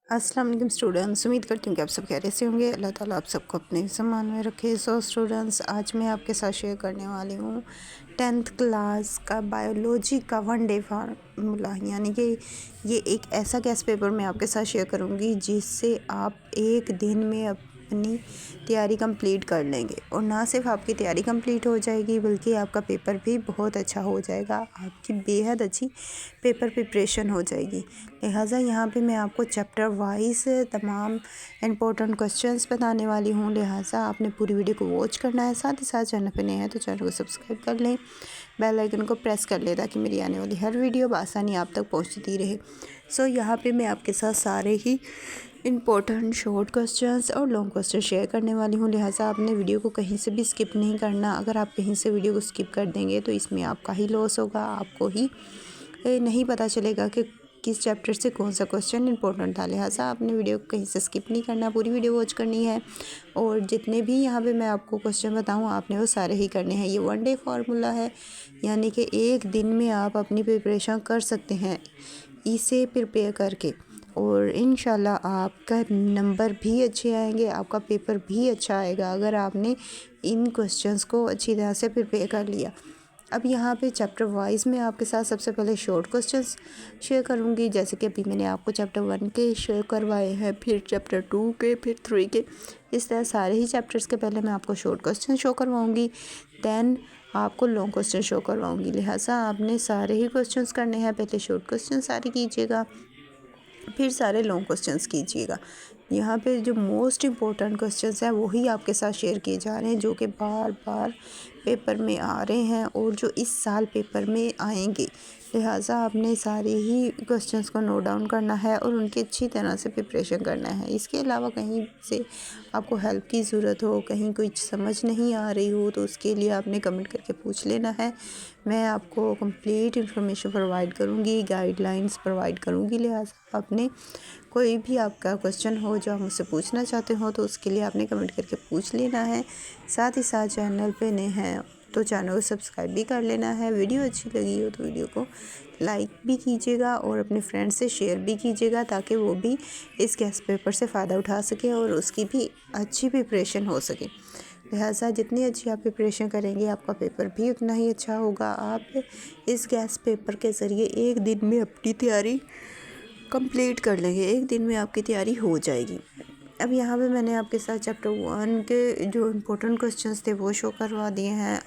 अस्सलाम वालेकुम स्टूडेंट्स, उम्मीद करती हूँ कि आप सब खैरियत से होंगे। अल्लाह ताला आप सबको अपने ज़मान में रखे। सो स्टूडेंट्स, आज मैं आपके साथ शेयर करने वाली हूँ 10th क्लास का बायोलॉजी का वन डे फार्मूला, यानी कि ये एक ऐसा गेस्ट पेपर मैं आपके साथ शेयर करूँगी जिससे आप एक दिन में अपनी तैयारी कंप्लीट कर लेंगे। और ना सिर्फ आपकी तैयारी कंप्लीट हो जाएगी बल्कि आपका पेपर भी बहुत अच्छा हो जाएगा, आपकी बेहद अच्छी पेपर प्रिपरेशन हो जाएगी। लिहाजा यहाँ पे मैं आपको चैप्टर वाइज तमाम इम्पोर्टेंट क्वेश्चंस बताने वाली हूँ। लिहाजा आपने पूरी वीडियो को वॉच करना है। साथ ही साथ चैनल पे नए हैं तो चैनल को सब्सक्राइब कर लें, बेल आइकन को प्रेस कर लें ताकि मेरी आने वाली हर वीडियो बआसानी आप तक पहुँचती रहे। सो यहाँ पे मैं आपके साथ सारे ही इम्पोर्टेंट शॉर्ट क्वेश्चंस और लॉन्ग क्वेश्चन शेयर करने वाली हूँ। लिहाजा आपने वीडियो को कहीं से भी स्किप नहीं करना। अगर आप कहीं से वीडियो को स्किप कर देंगे तो इसमें आपका ही लॉस होगा, आपको ही नहीं पता चलेगा कि किस चैप्टर से कौन सा क्वेश्चन इंपॉर्टेंट था। लिहाजा आपने वीडियो को कहीं से स्किप नहीं करना, पूरी वीडियो वॉच करनी है। और जितने भी यहाँ पे मैं आपको क्वेश्चन बताऊँ आपने वो सारे ही करने हैं। ये वन डे फार्मूला है, यानी कि एक दिन में आप अपनी प्रिपरेशन कर सकते हैं इसे प्रिपेयर करके, और इंशाल्लाह आपका नंबर भी अच्छे आएंगे, आपका पेपर भी अच्छा आएगा अगर आपने इन क्वेश्चंस को अच्छी तरह से प्रिपेयर कर लिया। अब यहाँ पे चैप्टर वाइज में आपके साथ सबसे पहले शॉर्ट क्वेश्चंस शेयर करूँगी, जैसे कि अभी मैंने आपको चैप्टर 1 के शेयर करवाए हैं, फिर चैप्टर 2 के, फिर 3 के। इस तरह सारे ही चैप्टर्स के पहले मैं आपको शॉर्ट क्वेश्चन शो करवाऊँगी, दैन आपको लॉन्ग क्वेश्चन शो करवाऊँगी। लिहाजा आपने सारे ही क्वेश्चंस करने हैं। पहले शॉर्ट क्वेश्चन सारे कीजिएगा, फिर सारे लॉन्ग क्वेश्चंस कीजिएगा। यहाँ पे जो मोस्ट इम्पोर्टेंट क्वेश्चंस हैं वही आपके साथ शेयर किए जा रहे हैं, जो कि बार बार पेपर में आ रहे हैं और जो इस साल पेपर में आएंगे। लिहाजा आपने सारे ही क्वेश्चंस को नोट डाउन करना है और उनकी अच्छी तरह से प्रिपरेशन करना है। इसके अलावा कहीं से आपको हेल्प की ज़रूरत हो, कहीं कुछ समझ नहीं आ रही हो, तो उसके लिए आपने कमेंट करके पूछ लेना है। मैं आपको कंप्लीट इन्फॉर्मेशन प्रोवाइड करूँगी, गाइडलाइंस प्रोवाइड करूँगी। लिहाजा आपने कोई भी आपका क्वेश्चन हो जो आप मुझसे पूछना चाहते हो तो उसके लिए आपने कमेंट करके पूछ लेना है। साथ ही साथ चैनल पे नए हैं तो चैनल को सब्सक्राइब भी कर लेना है। वीडियो अच्छी लगी हो तो वीडियो को लाइक भी कीजिएगा और अपने फ्रेंड्स से शेयर भी कीजिएगा ताकि वो भी इस गेस्ट पेपर से फ़ायदा उठा सके और उसकी भी अच्छी प्रिपरेशन हो सके। लिहाजा जितनी अच्छी आप प्रिपरेशन करेंगे आपका पेपर भी उतना ही अच्छा होगा। आप इस गेस्ट पेपर के ज़रिए एक दिन में अपनी तैयारी कंप्लीट कर लेंगे, एक दिन में आपकी तैयारी हो जाएगी। अब यहाँ पे मैंने आपके साथ चैप्टर 1 के जो इम्पोर्टेंट क्वेश्चंस थे वो शो करवा दिए हैं।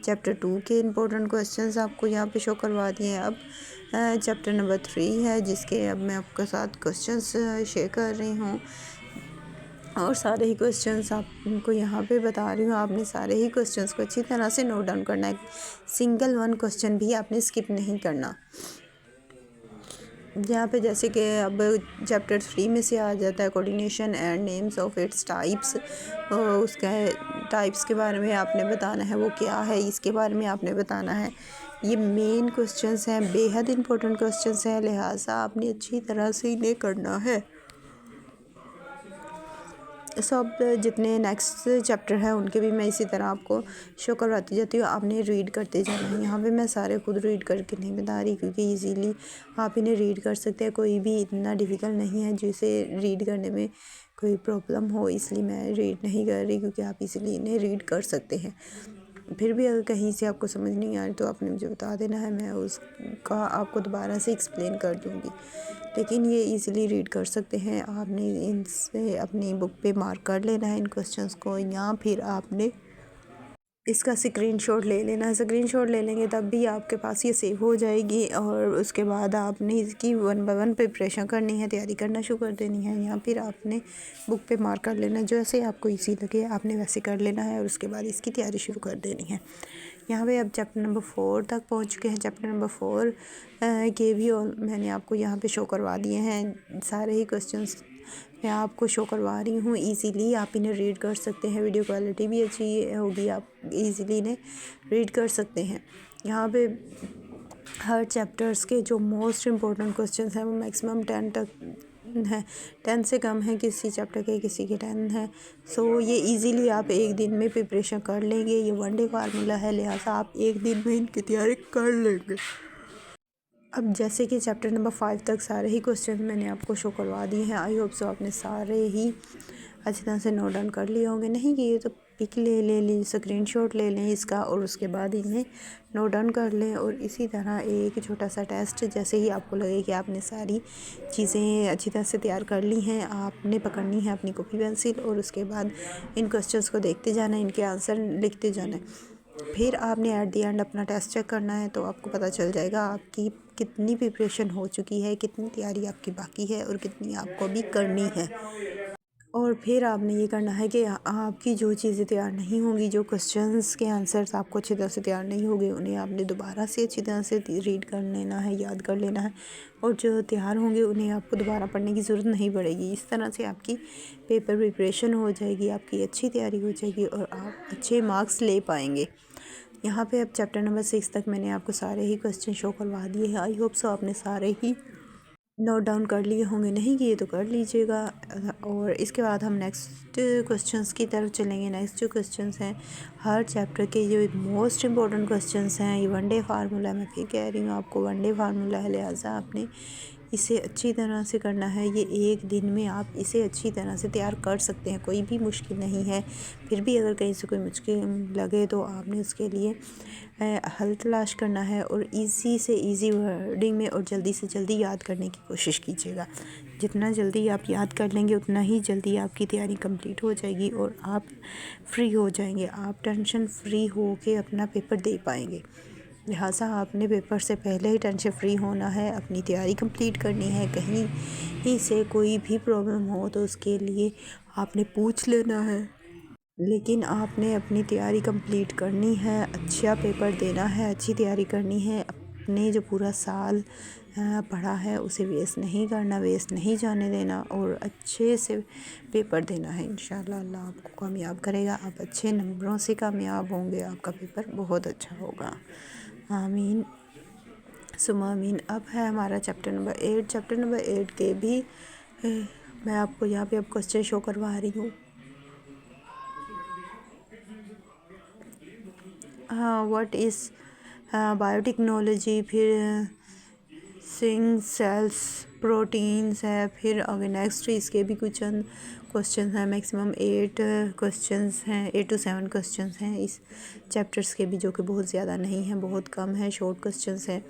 चैप्टर 2 के इम्पोर्टेंट क्वेश्चंस आपको यहाँ पे शो करवा दिए हैं। अब चैप्टर नंबर 3 है जिसके अब मैं आपके साथ क्वेश्चंस शेयर कर रही हूँ और सारे ही क्वेश्चंस आपको यहाँ पे बता रही हूँ। आपने सारे ही क्वेश्चंस को अच्छी तरह से नोट डाउन करना है, सिंगल वन क्वेश्चन भी आपने स्किप नहीं करना। यहाँ पे जैसे कि अब चैप्टर 3 में से आ जाता है coordination and names of its types. उसका टाइप्स के बारे में आपने बताना है वो क्या है, इसके बारे में आपने बताना है। ये मेन क्वेश्चंस हैं, बेहद इंपॉर्टेंट क्वेश्चंस हैं, लिहाजा आपने अच्छी तरह से इन्हें करना है। सब जितने नेक्स्ट चैप्टर हैं उनके भी मैं इसी तरह आपको शो करवाती जाती हूँ, आपने रीड करते जाना है। यहाँ पे मैं सारे खुद रीड करके नहीं बता रही क्योंकि इजीली आप इन्हें रीड कर सकते हैं, कोई भी इतना डिफ़िकल्ट नहीं है जिसे रीड करने में कोई प्रॉब्लम हो, इसलिए मैं रीड नहीं कर रही क्योंकि आप इजीली इन्हें रीड कर सकते हैं। फिर भी अगर कहीं से आपको समझ नहीं आ रही तो आपने मुझे बता देना है, मैं उसका आपको दोबारा से एक्सप्लेन कर दूँगी। लेकिन ये इजीली रीड कर सकते हैं। आपने इनसे अपनी बुक पे मार्क कर लेना है इन क्वेश्चंस को, या फिर आपने इसका स्क्रीनशॉट ले लेना है। स्क्रीनशॉट ले लेंगे तब भी आपके पास ये सेव हो जाएगी और उसके बाद आपने इसकी 1 बाय 1 प्रिपरेशन करनी है, तैयारी करना शुरू कर देनी है, या फिर आपने बुक पे मार्क कर लेना है। जैसे आपको ईजी लगे आपने वैसे कर लेना है और उसके बाद इसकी तैयारी शुरू कर देनी है। यहाँ पे अब चैप्टर नंबर 4 तक पहुँच चुके हैं। चैप्टर नंबर 4 के भी और मैंने आपको यहाँ पे शो करवा दिए हैं। सारे ही क्वेश्चंस मैं आपको शो करवा रही हूँ, इजीली आप इन्हें रीड कर सकते हैं। वीडियो क्वालिटी भी अच्छी होगी, आप इजीली इन्हें रीड कर सकते हैं। यहाँ पे हर चैप्टर्स के जो मोस्ट इम्पोर्टेंट क्वेश्चंस हैं वो मैक्सिमम 10 तक हैं, 10 से कम है किसी चैप्टर के, किसी के 10 है। सो ये इजीली आप एक दिन में प्रिपरेशन कर लेंगे। ये वन डे फार्मूला है, लिहाजा आप एक दिन में इनकी तैयारी कर लेंगे। अब जैसे कि चैप्टर नंबर 5 तक सारे ही क्वेश्चन मैंने आपको शो करवा दिए हैं। आई होप सो आपने सारे ही अच्छी तरह से नोट डाउन कर लिए होंगे। नहीं किए तो पिक ले लें, स्क्रीनशॉट ले लें इसका, और उसके बाद इन्हें नोट डाउन कर लें। और इसी तरह एक छोटा सा टेस्ट, जैसे ही आपको लगे कि आपने सारी चीज़ें अच्छी तरह से तैयार कर ली हैं, आपने पकड़नी है अपनी कॉपी पेंसिल, और उसके बाद इन क्वेश्चंस को देखते जाना है, इनके आंसर लिखते जाना है। फिर आपने एट द एंड अपना टेस्ट चेक करना है, तो आपको पता चल जाएगा आपकी कितनी प्रिपरेशन हो चुकी है, कितनी तैयारी आपकी बाकी है और कितनी आपको अभी करनी है। और फिर आपने ये करना है कि आपकी जो चीज़ें तैयार नहीं होंगी, जो क्वेश्चंस के आंसर्स आपको अच्छी तरह से तैयार नहीं होंगे, उन्हें आपने दोबारा से अच्छी तरह से रीड कर लेना है, याद कर लेना है। और जो तैयार होंगे उन्हें आपको दोबारा पढ़ने की ज़रूरत नहीं पड़ेगी। इस तरह से आपकी पेपर प्रिपरेशन हो जाएगी, आपकी अच्छी तैयारी हो जाएगी और आप अच्छे मार्क्स ले पाएंगे। यहाँ पे अब चैप्टर नंबर 6 तक मैंने आपको सारे ही क्वेश्चन शो करवा दिए हैं। आई होप सो आपने सारे ही नोट डाउन कर लिए होंगे। नहीं किए तो कर लीजिएगा। और इसके बाद हम नेक्स्ट क्वेश्चंस की तरफ चलेंगे। नेक्स्ट जो क्वेश्चंस हैं, हर चैप्टर के जो मोस्ट इम्पॉर्टेंट क्वेश्चंस हैं, ये वनडे फार्मूला, मैं फिर कह रही हूँ आपको वनडे फार्मूला है, लिहाजा आपने इसे अच्छी तरह से करना है। ये एक दिन में आप इसे अच्छी तरह से तैयार कर सकते हैं, कोई भी मुश्किल नहीं है। फिर भी अगर कहीं से कोई मुश्किल लगे तो आपने उसके लिए हल तलाश करना है और इजी से इजी वर्डिंग में और जल्दी से जल्दी याद करने की कोशिश कीजिएगा। जितना जल्दी आप याद कर लेंगे उतना ही जल्दी आपकी तैयारी कंप्लीट हो जाएगी और आप फ्री हो जाएंगे। आप टेंशन फ्री हो के अपना पेपर दे पाएंगे। लिहाजा आपने पेपर से पहले ही टेंशन फ्री होना है, अपनी तैयारी कंप्लीट करनी है। कहीं ही से कोई भी प्रॉब्लम हो तो उसके लिए आपने पूछ लेना है, लेकिन आपने अपनी तैयारी कंप्लीट करनी है, अच्छा पेपर देना है, अच्छी तैयारी करनी है। अपने जो पूरा साल पढ़ा है उसे वेस्ट नहीं करना, वेस्ट नहीं जाने देना और अच्छे से पेपर देना है। इंशाल्लाह अल्लाह आपको कामयाब करेगा, आप अच्छे नंबरों से कामयाब होंगे, आपका पेपर बहुत अच्छा होगा। आमीन सुमा आमीन। अब है हमारा चैप्टर नंबर 8। चैप्टर नंबर 8 के भी मैं आपको यहाँ पे अब क्वेश्चन शो करवा रही हूँ। व्हाट इज़ बायोटेक्नोलॉजी, फिर सिंग सेल्स, प्रोटीन्स है। फिर आगे नेक्स्ट इसके भी कुछ चंद क्वेश्चंस हैं। मैक्सिमम 8 क्वेश्चंस हैं, 8 to 7 क्वेश्चंस हैं इस चैप्टर्स के भी, जो कि बहुत ज़्यादा नहीं है, बहुत कम है, शॉर्ट क्वेश्चंस हैं।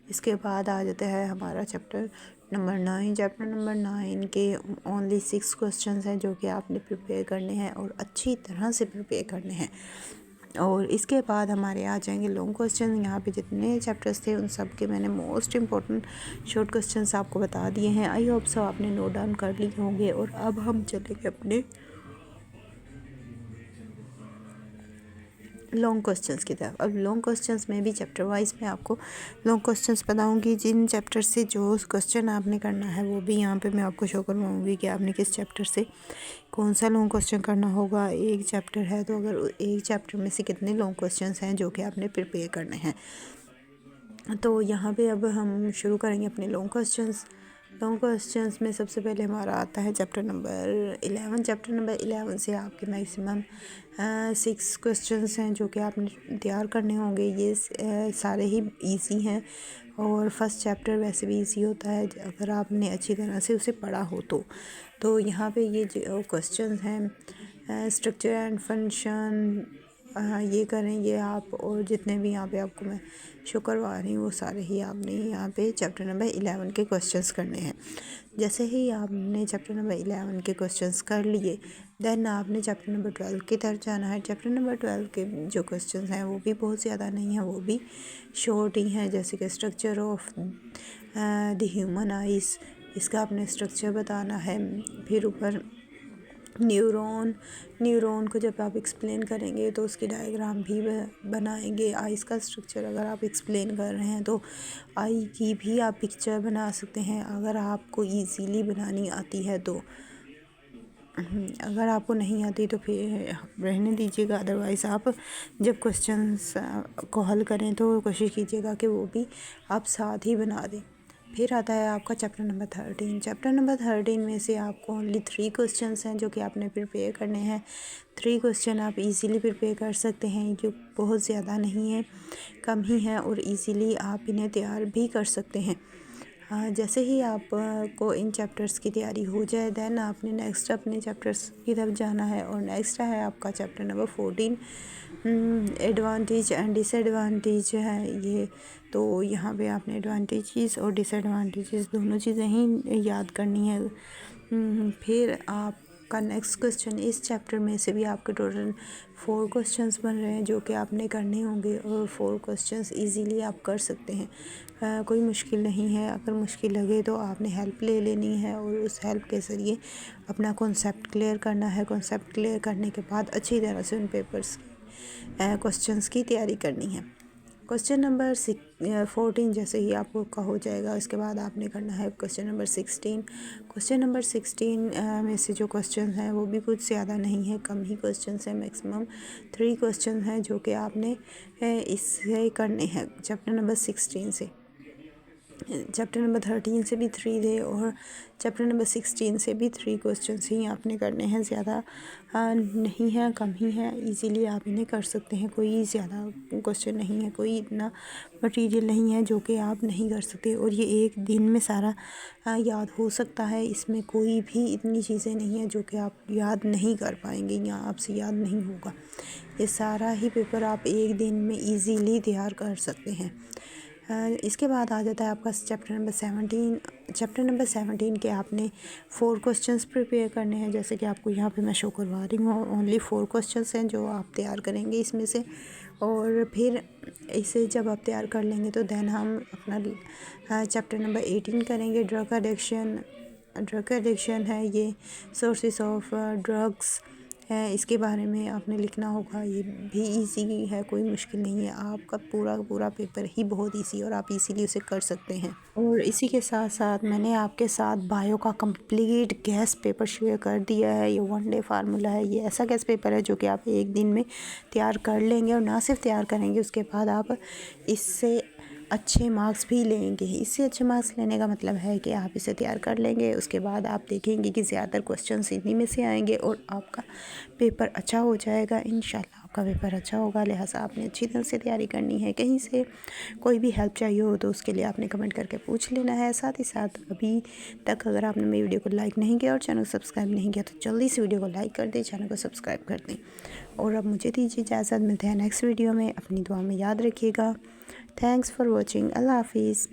इसके बाद आ जाता है हमारा चैप्टर नंबर 9। चैप्टर नंबर 9 के ओनली 6 क्वेश्चंस हैं जो कि आपने प्रिपेयर करने हैं और अच्छी तरह से प्रिपेयर करने हैं। और इसके बाद हमारे आ जाएंगे लॉन्ग क्वेश्चन। यहाँ पे जितने चैप्टर्स थे उन सब के मैंने मोस्ट इम्पॉर्टेंट शॉर्ट क्वेश्चंस आपको बता दिए हैं। आई होप सो आपने नोट डाउन कर लिए होंगे। और अब हम चलेंगे अपने लॉन्ग क्वेश्चंस की तरफ। अब लॉन्ग क्वेश्चंस में भी चैप्टर वाइज मैं आपको लॉन्ग क्वेश्चंस बताऊंगी। जिन चैप्टर से जो क्वेश्चन आपने करना है वो भी यहाँ पे मैं आपको शो करवाऊँगी कि आपने किस चैप्टर से कौन सा लॉन्ग क्वेश्चन करना होगा। एक चैप्टर है तो अगर एक चैप्टर में से कितने लॉन्ग क्वेश्चंस हैं जो कि आपने प्रिपेयर करने हैं। तो यहाँ पे अब हम शुरू करेंगे अपने लॉन्ग क्वेश्चंस। लॉन्ग क्वेश्चंस में सबसे पहले हमारा आता है चैप्टर नंबर 11। चैप्टर नंबर 11 से आपके मैक्सिमम 6 क्वेश्चंस हैं जो कि आपने तैयार करने होंगे। ये सारे ही इजी हैं और फर्स्ट चैप्टर वैसे भी इजी होता है अगर आपने अच्छी तरह से उसे पढ़ा हो तो यहाँ पे ये जो क्वेश्चंस हैं, स्ट्रक्चर एंड फंक्शन, ये करें ये आप, और जितने भी यहाँ पे आपको मैं शो करवा रही हूँ वो सारे ही आपने यहाँ पे चैप्टर नंबर 11 के क्वेश्चंस करने हैं। जैसे ही आपने चैप्टर नंबर 11 के क्वेश्चंस कर लिए, देन आपने चैप्टर नंबर 12 की तरफ जाना है। चैप्टर नंबर 12 के जो क्वेश्चंस हैं वो भी बहुत ज़्यादा नहीं हैं, वो भी शॉर्ट ही हैं। जैसे कि structure of the human eyes, इसका आपने स्ट्रक्चर बताना है। फिर ऊपर न्यूरॉन को जब आप एक्सप्लेन करेंगे तो उसकी डायग्राम भी बनाएंगे। आइज़ का स्ट्रक्चर अगर आप एक्सप्लेन कर रहे हैं तो आई की भी आप पिक्चर बना सकते हैं अगर आपको इजीली बनानी आती है तो। अगर आपको नहीं आती तो फिर रहने दीजिएगा, अदरवाइज़ आप जब क्वेश्चंस को हल करें तो कोशिश कीजिएगा कि वो भी आप साथ ही बना दें। फिर आता है आपका चैप्टर नंबर 13। चैप्टर नंबर 13 में से आपको ओनली 3 क्वेश्चंस हैं जो कि आपने प्रिपेयर करने हैं। 3 क्वेश्चन आप इजीली प्रिपेयर कर सकते हैं, जो बहुत ज़्यादा नहीं है, कम ही है, और इजीली आप इन्हें तैयार भी कर सकते हैं। जैसे ही आप को इन चैप्टर्स की तैयारी हो जाए, देन आपने नेक्स्ट अपने चैप्टर्स की तरफ जाना है। और नेक्स्ट है आपका chapter number 14, advantage and disadvantage है ये। तो यहाँ पे आपने एडवांटेजेस और डिसएडवांटेजेस दोनों चीज़ें ही याद करनी है। फिर आपका नेक्स्ट क्वेश्चन, इस चैप्टर में से भी आपके टोटल 4 क्वेश्चंस बन रहे हैं जो कि आपने करने होंगे, और 4 क्वेश्चंस इजीली आप कर सकते हैं। कोई मुश्किल नहीं है। अगर मुश्किल लगे तो आपने हेल्प ले लेनी है और उस हेल्प के ज़रिए अपना कॉन्सेप्ट क्लियर करना है। कॉन्सेप्ट क्लियर करने के बाद अच्छी तरह से उन पेपर्स क्वेश्चंस की तैयारी करनी है। क्वेश्चन नंबर 14 जैसे ही आपका हो जाएगा, उसके बाद आपने करना है क्वेश्चन नंबर 16। क्वेश्चन नंबर 16 में से जो क्वेश्चन हैं वो भी कुछ ज़्यादा नहीं है, कम ही क्वेश्चन हैं, मैक्सिमम 3 क्वेश्चन हैं जो कि आपने इससे करने हैं चैप्टर नंबर 16 से। चैप्टर नंबर 13 से भी 3 थे, और चैप्टर नंबर 16 से भी 3 क्वेश्चंस ही आपने करने हैं। ज़्यादा नहीं है, कम ही है, इजीली आप इन्हें कर सकते हैं। कोई ज़्यादा क्वेश्चन नहीं है, कोई इतना मटेरियल नहीं है जो कि आप नहीं कर सकते, और ये एक दिन में सारा याद हो सकता है। इसमें कोई भी इतनी चीज़ें नहीं है जो कि आप याद नहीं कर पाएंगे या आपसे याद नहीं होगा। ये सारा ही पेपर आप एक दिन में ईज़िली तैयार कर सकते हैं। इसके बाद आ जाता है आपका चैप्टर नंबर 17। चैप्टर नंबर 17 के आपने 4 क्वेश्चंस प्रिपेयर करने हैं, जैसे कि आपको यहाँ पे मैं शो करवा रही हूँ। ओनली 4 क्वेश्चंस हैं जो आप तैयार करेंगे इसमें से, और फिर इसे जब आप तैयार कर लेंगे तो देन हम अपना चैप्टर नंबर 18 करेंगे। ड्रग एडिक्शन है ये, सोर्सेस ऑफ ड्रग्स है, इसके बारे में आपने लिखना होगा। ये भी इजी है, कोई मुश्किल नहीं है। आपका पूरा पेपर ही बहुत इजी, और आप इजीली उसे कर सकते हैं। और इसी के साथ साथ मैंने आपके साथ बायो का कंप्लीट गैस पेपर शेयर कर दिया है। ये 1 डे फार्मूला है। ये ऐसा गैस पेपर है जो कि आप एक दिन में तैयार कर लेंगे, और ना सिर्फ तैयार करेंगे, उसके बाद आप इससे अच्छे मार्क्स भी लेंगे। इससे अच्छे मार्क्स लेने का मतलब है कि आप इसे तैयार कर लेंगे, उसके बाद आप देखेंगे कि ज़्यादातर क्वेश्चंस इन्हीं में से आएंगे और आपका पेपर अच्छा हो जाएगा। इंशाल्लाह आपका पेपर अच्छा होगा। लिहाजा आपने अच्छी तरह से तैयारी करनी है। कहीं से कोई भी हेल्प चाहिए हो तो उसके लिए आपने कमेंट करके पूछ लेना है। साथ ही साथ अभी तक अगर आपने मेरी वीडियो को लाइक नहीं किया और चैनल को सब्सक्राइब नहीं किया तो जल्दी से वीडियो को लाइक कर दें, चैनल को सब्सक्राइब कर दें। और अब मुझे दीजिए इजाज़त, मिलते हैं नेक्स्ट वीडियो में। अपनी दुआ में याद रखिएगा। Thanks for watching. अल्लाह हाफिज़।